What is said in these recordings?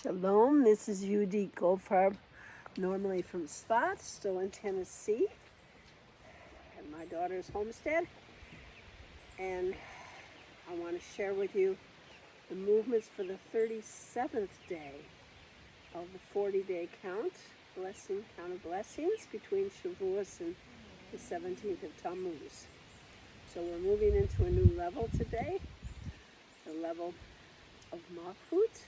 Shalom, this is Yehudit Goldfarb, normally from Sivan, still in Tennessee, at my daughter's homestead. And I want to share with you the movements for the 37th day of the 40-day count of blessings between Shavuos and the 17th of Tammuz. So we're moving into a new level today, the level of Malchut,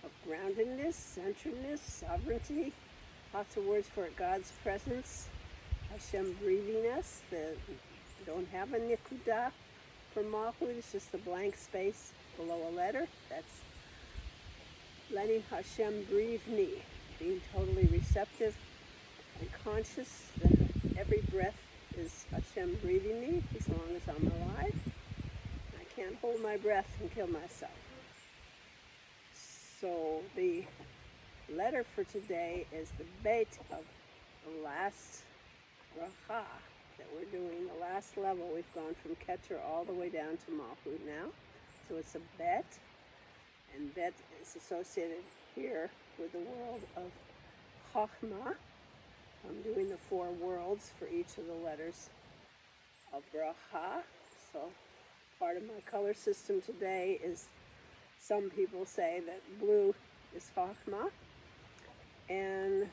of groundedness, centeredness, sovereignty, lots of words for it, God's presence, Hashem breathing us. We don't have a nikudah for Malchut, it's just the blank space below a letter. That's letting Hashem breathe me, being totally receptive and conscious that every breath is Hashem breathing me as long as I'm alive. I can't hold my breath and kill myself. So the letter for today is the bet of the last bracha that we're doing, the last level. We've gone from Keter all the way down to Malchut now. So it's a bet, and bet is associated here with the world of Chachma. I'm doing the 4 worlds for each of the letters of bracha. So part of my color system today is, some people say that blue is Chachma, and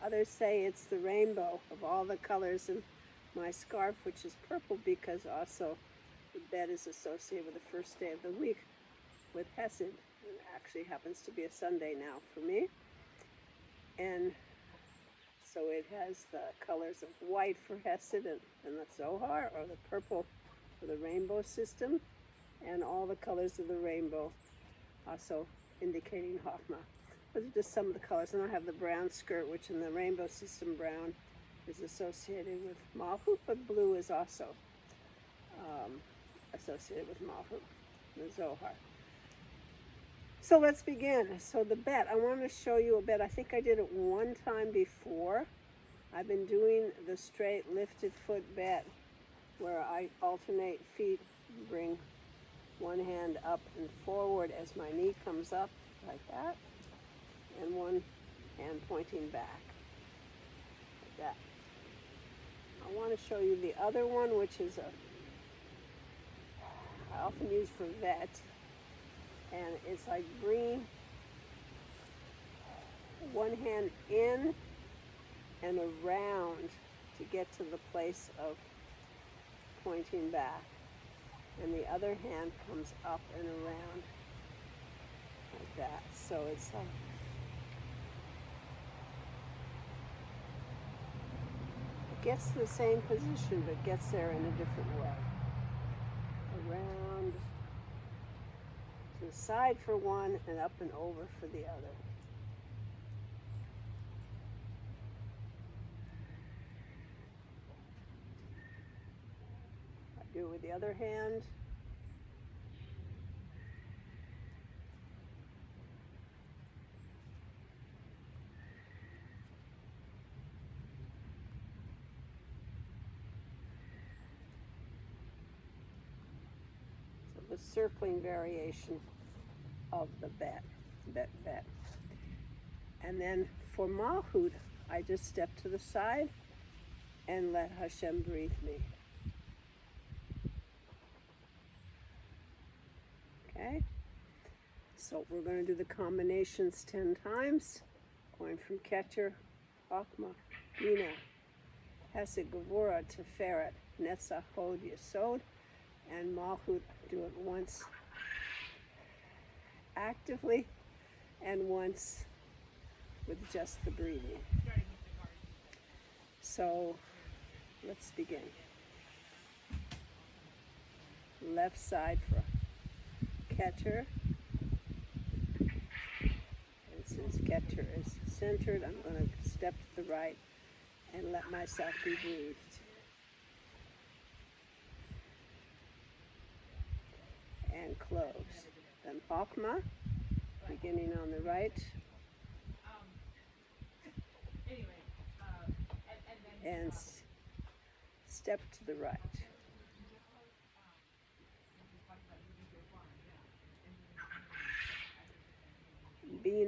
others say it's the rainbow of all the colors in my scarf, which is purple, because also the bed is associated with the first day of the week with Hesed. It actually happens to be a Sunday now for me. And so it has the colors of white for Hesed and the Zohar, or the purple for the rainbow system, and all the colors of the rainbow, also indicating Chachma. Those are just some of the colors. And I have the brown skirt, which in the rainbow system, brown is associated with Malchut, but blue is also associated with Malchut, the Zohar. So let's begin. So the bet, I want to show you a bet. I think I did it one time before. I've been doing the straight lifted foot bet, where I alternate feet, bring one hand up and forward as my knee comes up, like that, and one hand pointing back, like that. I want to show you the other one, which is I often use for vet, and it's like bringing one hand in and around to get to the place of pointing back, and the other hand comes up and around like that. So it's it gets to the same position, but gets there in a different way. Around to the side for one, and up and over for the other. I do it with the other hand. The circling variation of the bet. And then for Malchut, I just step to the side and let Hashem breathe me. Okay? So we're going to do the combinations 10 times, going from Keter, Chachma, Bina, Hesed, Gevurah, Tiferet, Netzach, Hod, Yesod, and Malchut. Do it once actively and once with just the breathing. So let's begin. Left side for Keter. And since Keter is centered, I'm going to step to the right and let myself be breathed. And close. Then Chachma, beginning on the right, and step to the right.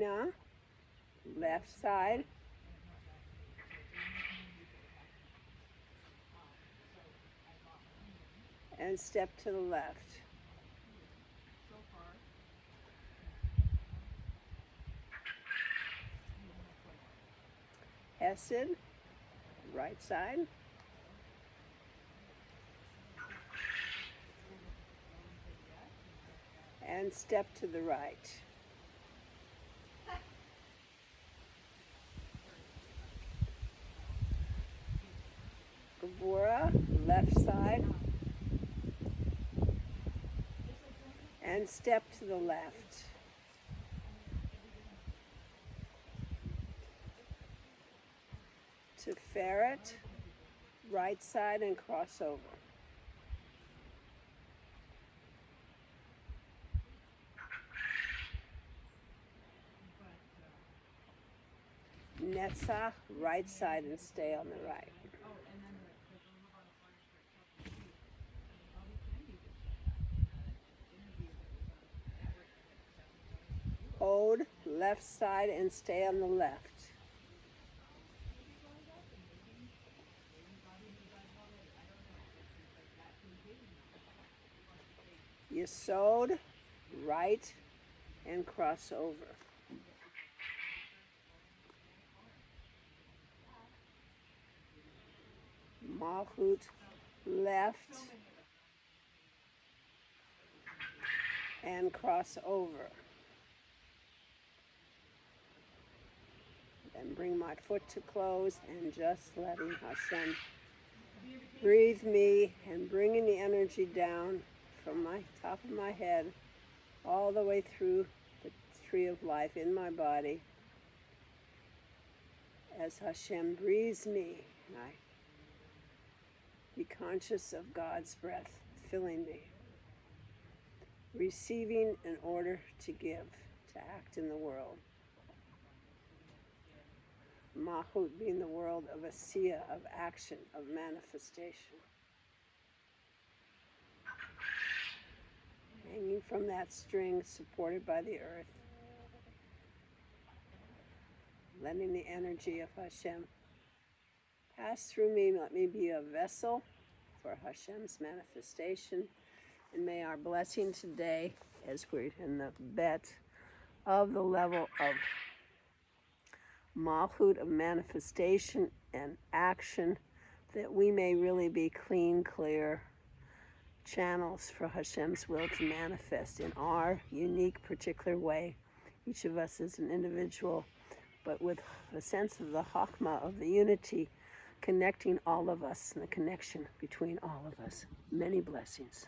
Yamina, left side. And step to the left. Hesed, right side. And step to the right. Gevura, left side. And step to the left. Sefirot, right side and cross over. Netzach, right side and stay on the right. Od, left side and stay on the left. Yesod, right and cross over. Malchut, left and cross over. Then bring my foot to close and just letting Hashem breathe me and bringing the energy down from my top of my head all the way through the tree of life in my body. As Hashem breathes me, I be conscious of God's breath filling me, receiving in order to give, to act in the world. Malchut being the world of asiyah, of action, of manifestation. Hanging from that string, supported by the earth, letting the energy of Hashem pass through me. Let me be a vessel for Hashem's manifestation. And may our blessing today, as we're in the bet of the level of Malchut, of manifestation and action, that we may really be clean, clear channels for Hashem's will to manifest in our unique, particular way. Each of us is an individual, but with a sense of the Chachma, of the unity, connecting all of us and the connection between all of us. Many blessings.